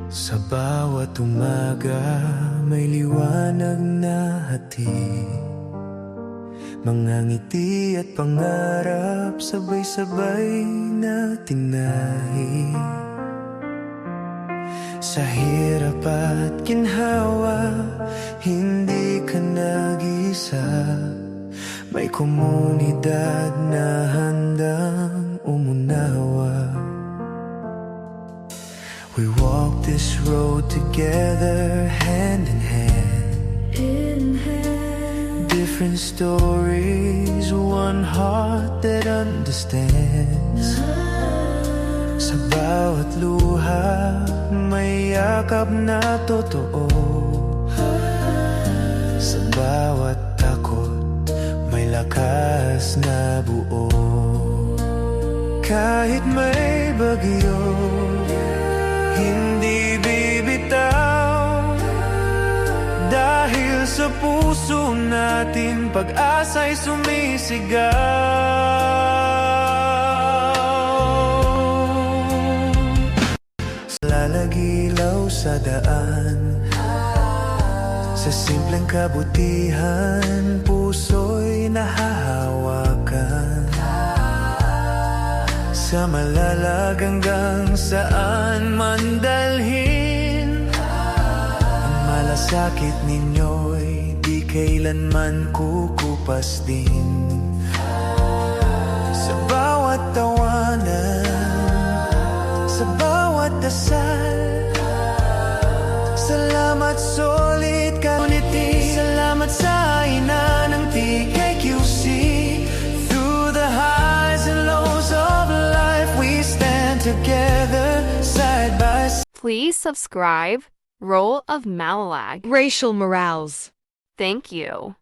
Sa bawat umaga may liwanag na hatid, mga ngiti at pangarap sabay-sabay nating nahid. Sa hirap at ginhawa, hindi ka nag-isa, may komunidad na handang umunawa. We walk this road together, hand in hand. Different stories, one heart that understands. Sa bawat luha, may yakap na totoo. Sa bawat takot, may lakas na buo. Kahit may bagyo, hindi bibitaw, dahil sa puso natin pag-asa'y sumisigaw. Lalagilaw sa daan, sa simpleng kabutihan, puso'y nahahawakan. Sa malalag hanggang saan man dalhin, ang malasakit ninyo'y di kailanman kukupas din. Sa bawat tawanan, sa bawat dasal, salamat solid community. Salamat sa ina ng TKQC. Through the highs and lows of life, we stand together side by side. Please subscribe Role of Malalag. Racial Morales. Thank you.